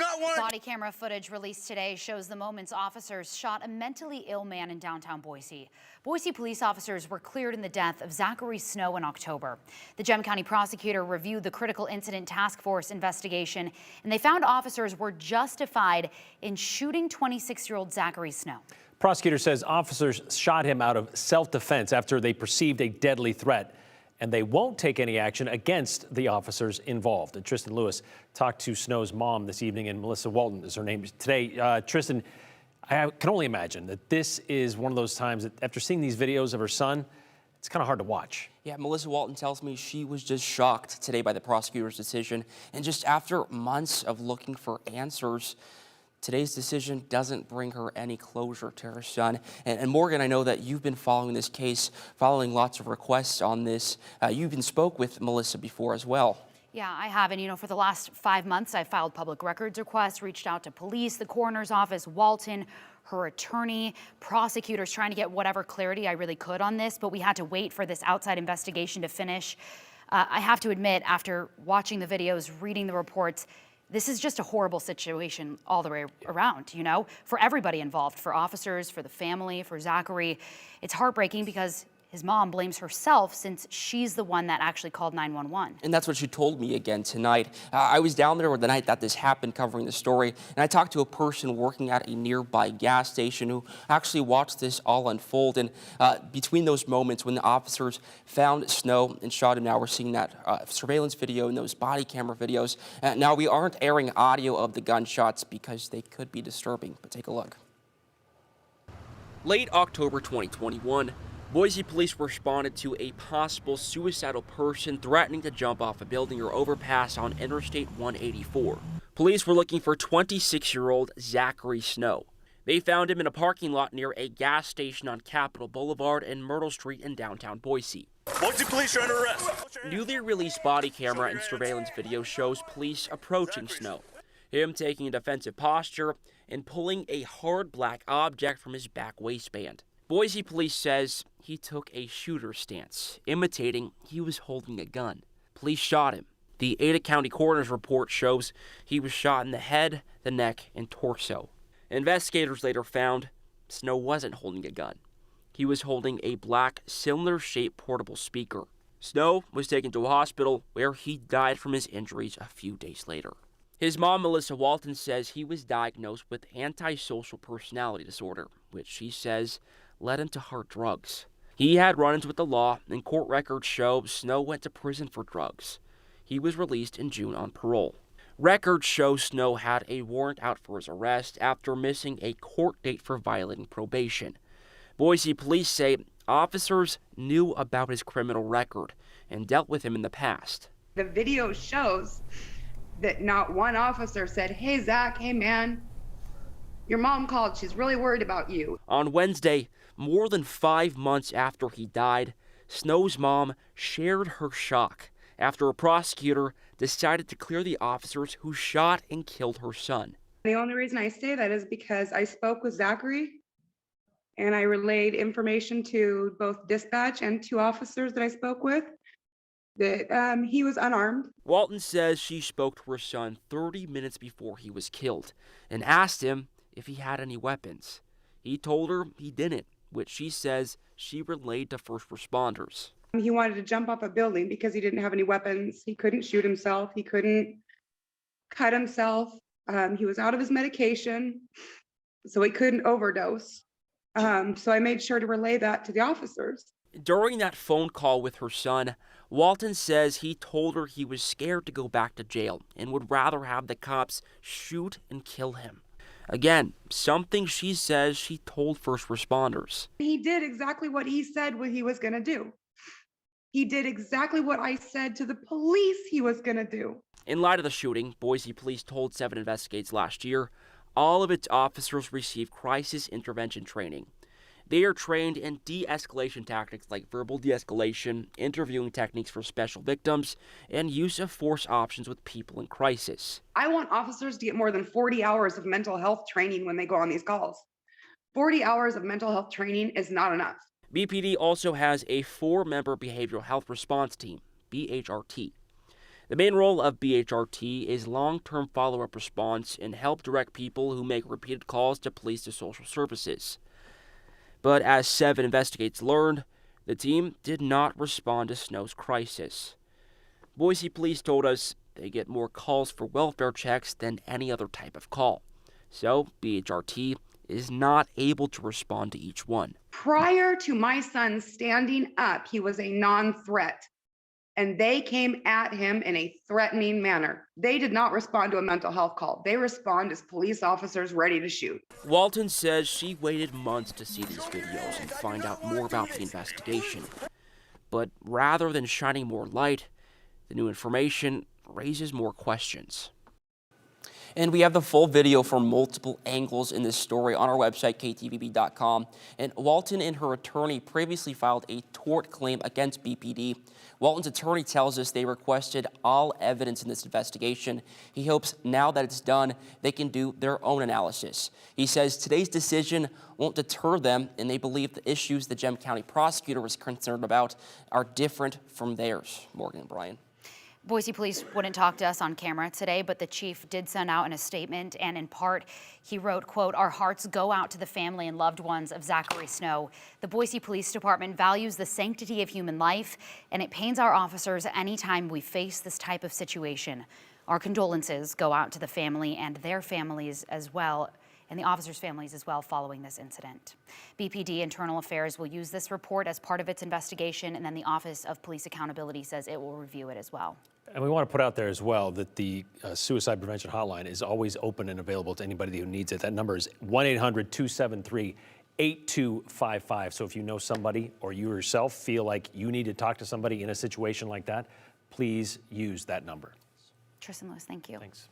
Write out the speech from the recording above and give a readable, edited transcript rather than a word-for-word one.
not one. Body camera footage released today shows the moments officers shot a mentally ill man in downtown Boise. Boise police officers were cleared in the death of Zachary Snow in October. The Gem County Prosecutor reviewed the Critical Incident Task Force investigation, and they found officers were justified in shooting 26-year-old Zachary Snow. Prosecutor says officers shot him out of self-defense after they perceived a deadly threat, and they won't take any action against the officers involved. And Tristan Lewis talked to Snow's mom this evening, and Melissa Walton is her name today. Tristan, I can only imagine that this is one of those times that after seeing these videos of her son, it's kind of hard to watch. Yeah, Melissa Walton tells me she was just shocked today by the prosecutor's decision. And just after months of looking for answers, today's decision doesn't bring her any closure to her son. And Morgan, I know that you've been following this case, following lots of requests on this. You even spoke with Melissa before as well. Yeah, I have. And, for the last 5 months, I filed public records requests, reached out to police, the coroner's office, Walton, her attorney, prosecutors, trying to get whatever clarity I really could on this. But we had to wait for this outside investigation to finish. I have to admit, after watching the videos, reading the reports, this is just a horrible situation all the way around, for everybody involved, for officers, for the family, for Zachary. It's heartbreaking because his mom blames herself since she's the one that actually called 911. And that's what she told me again tonight. I was down there the night that this happened covering the story, and I talked to a person working at a nearby gas station who actually watched this all unfold. And between those moments when the officers found Snow and shot him, now we're seeing that surveillance video and those body camera videos. Now we aren't airing audio of the gunshots because they could be disturbing, but take a look. Late October 2021, Boise police responded to a possible suicidal person threatening to jump off a building or overpass on Interstate 184. Police were looking for 26-year-old Zachary Snow. They found him in a parking lot near a gas station on Capitol Boulevard and Myrtle Street in downtown Boise. Boise police are under arrest. Newly released body camera and surveillance video shows police approaching Snow, him taking a defensive posture and pulling a hard black object from his back waistband. Boise police says he took a shooter stance, imitating he was holding a gun. Police shot him. The Ada County coroner's report shows he was shot in the head, the neck, and torso. Investigators later found Snow wasn't holding a gun. He was holding a black, cylinder-shaped portable speaker. Snow was taken to a hospital where he died from his injuries a few days later. His mom, Melissa Walton, says he was diagnosed with antisocial personality disorder, which she says led him to hard drugs. He had run-ins with the law, and court records show Snow went to prison for drugs. He was released in June on parole. Records show Snow had a warrant out for his arrest after missing a court date for violating probation. Boise police say officers knew about his criminal record and dealt with him in the past. The video shows that not one officer said, "Hey, Zach, hey, man, your mom called. She's really worried about you." On Wednesday, more than 5 months after he died, Snow's mom shared her shock after a prosecutor decided to clear the officers who shot and killed her son. The only reason I say that is because I spoke with Zachary and I relayed information to both dispatch and 2 officers that I spoke with that he was unarmed. Walton says she spoke to her son 30 minutes before he was killed and asked him if he had any weapons. He told her he didn't, which she says she relayed to first responders. He wanted to jump off a building because he didn't have any weapons. He couldn't shoot himself. He couldn't cut himself. He was out of his medication, so he couldn't overdose. So I made sure to relay that to the officers. During that phone call with her son, Walton says he told her he was scared to go back to jail and would rather have the cops shoot and kill him. Again, something she says she told first responders. He did exactly what he said what he was going to do. He did exactly what I said to the police he was going to do. In light of the shooting, Boise police told 7 Investigates last year all of its officers received crisis intervention training. They are trained in de-escalation tactics like verbal de-escalation, interviewing techniques for special victims, and use of force options with people in crisis. I want officers to get more than 40 hours of mental health training when they go on these calls. 40 hours of mental health training is not enough. BPD also has a 4-member behavioral health response team, BHRT. The main role of BHRT is long-term follow-up response and help direct people who make repeated calls to police to social services. But as 7 Investigates learned, the team did not respond to Snow's crisis. Boise Police told us they get more calls for welfare checks than any other type of call. So BHRT is not able to respond to each one. Prior to my son standing up, he was a non-threat, and they came at him in a threatening manner. They did not respond to a mental health call. They respond as police officers ready to shoot. Walton says she waited months to see these videos and find out more about the investigation. But rather than shining more light, the new information raises more questions. And we have the full video from multiple angles in this story on our website, ktvb.com. And Walton and her attorney previously filed a tort claim against BPD. Walton's attorney tells us they requested all evidence in this investigation. He hopes now that it's done, they can do their own analysis. He says today's decision won't deter them, and they believe the issues the Gem County prosecutor was concerned about are different from theirs. Morgan and Brian. Boise Police wouldn't talk to us on camera today, but the chief did send out in a statement, and in part, he wrote, quote, "Our hearts go out to the family and loved ones of Zachary Snow. The Boise Police Department values the sanctity of human life, and it pains our officers anytime we face this type of situation. Our condolences go out to the family and their families as well, and the officers' families as well following this incident." BPD Internal Affairs will use this report as part of its investigation, and then the Office of Police Accountability says it will review it as well. And we want to put out there as well that the suicide prevention hotline is always open and available to anybody who needs it. That number is 1-800-273-8255. So if you know somebody or you yourself feel like you need to talk to somebody in a situation like that, please use that number. Tristan Lewis, thank you. Thanks.